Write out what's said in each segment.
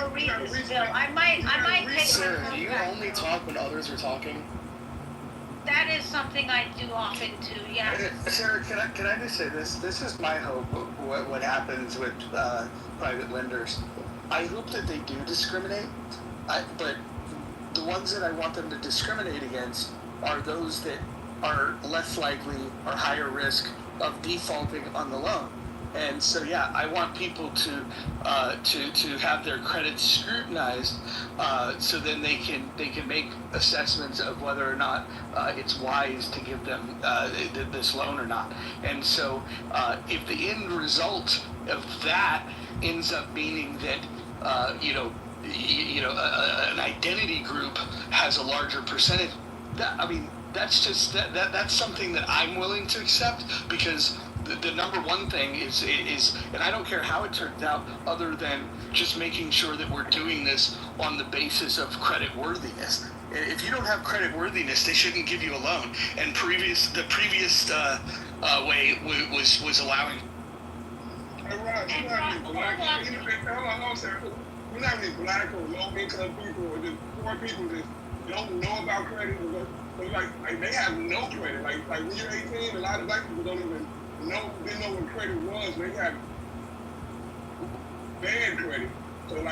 go read this bill. I might take Sir, my do you phone only back. talk when others are talking? That is something I do often too, yes. Sarah, can I just say this? This is my hope. What happens with private lenders? I hope that they do discriminate, but the ones that I want them to discriminate against are those that are less likely or higher risk of defaulting on the loan. And so, yeah, I want people to have their credit scrutinized, so then they can make assessments of whether or not it's wise to give them this loan or not. And so, if the end result of that ends up meaning that an identity group has a larger percentage, that's just that's something that I'm willing to accept, because the number one thing is, and I don't care how it turns out, other than just making sure that we're doing this on the basis of credit worthiness. If you don't have credit worthiness, they shouldn't give you a loan. And the previous way was allowing. Hey, Rod, you're not really black. Hold on, Sarah. We're not really black or low-income people or just poor people that don't know about credit. But like they have no credit. Like when you're 18, a lot of black people didn't know what credit was. They have bad credit. So they're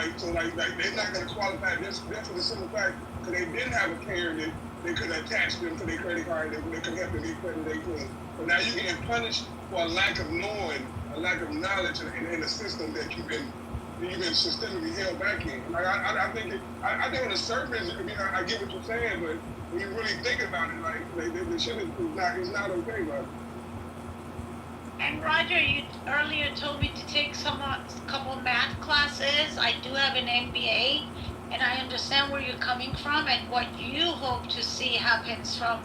not gonna qualify just for the simple fact because they didn't have a carrier that they could attach them to their credit card that could help them get credit they could. But now you're getting punished for a lack of knowing, a lack of knowledge in a system that you've been systemically held back in. Like I think on the surface, I get what you're saying, but when you really think about it, the shit is not okay, bro. And Roger, you earlier told me to take couple math classes. I do have an MBA, and I understand where you're coming from and what you hope to see happens from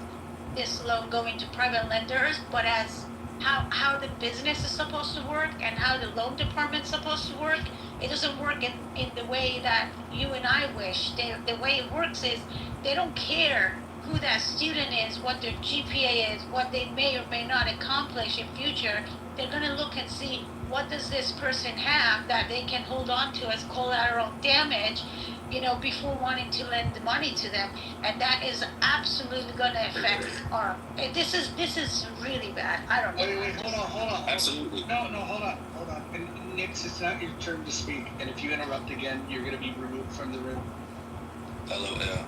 this loan going to private lenders, but as how the business is supposed to work and how the loan department's supposed to work, it doesn't work in the way that you and I wish. The way it works is they don't care who that student is, what their GPA is, what they may or may not accomplish in future. They're going to look and see what does this person have that they can hold on to as collateral damage, before wanting to lend the money to them. And that is absolutely going to affect this is really bad. I don't know. Wait, hold on. Absolutely. No, hold on. And Nix, it's not your turn to speak. And if you interrupt again, you're going to be removed from the room. LOL.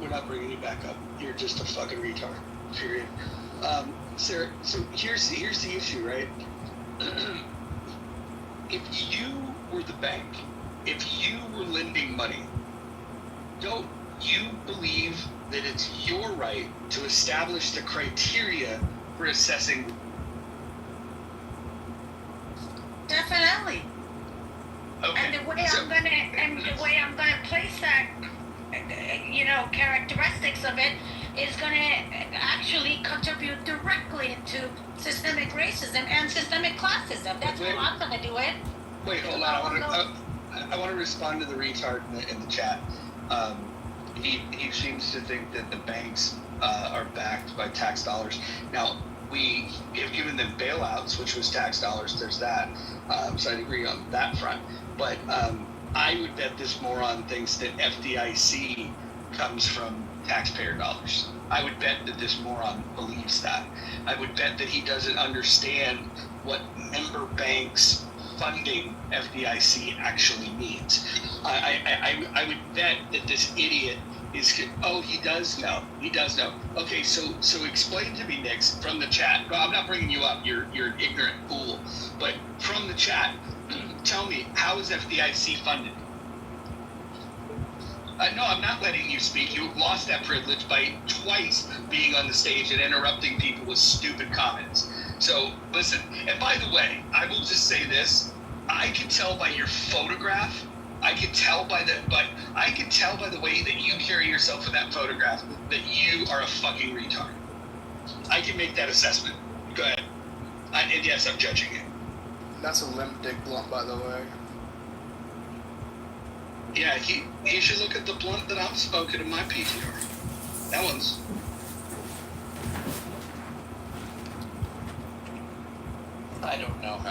We're not bringing you back up. You're just a fucking retard. Period. Sarah, so here's the issue, right? If you were the bank, if you were lending money, don't you believe that it's your right to establish the criteria for assessing? Definitely. Okay. And the way I'm gonna place that, characteristics of it is gonna actually contribute directly to systemic racism and systemic classism. That's how I'm gonna do it. Wait, hold on. I want to respond to the retard in the chat. He seems to think that the banks are backed by tax dollars. Now, we have given them bailouts, which was tax dollars. There's that. So I'd agree on that front. But I would bet this moron thinks that FDIC comes from taxpayer dollars. I would bet that this moron believes that. I would bet that he doesn't understand what member banks funding FDIC actually means. I would bet that this idiot is, he does know. Okay, so explain to me, Nix, from the chat. No, I'm not bringing you up. You're an ignorant fool. But from the chat, tell me, how is FDIC funded? No, I'm not letting you speak. You lost that privilege by twice being on the stage and interrupting people with stupid comments. So, listen, and by the way, I will just say this. I can tell by your photograph, I can tell by the way that you carry yourself in that photograph that you are a fucking retard. I can make that assessment. Go ahead. And yes, I'm judging you. That's a limp dick blunt, by the way. Yeah, he should look at the blunt that I'm smoking in my PTR. That one's... I don't know how.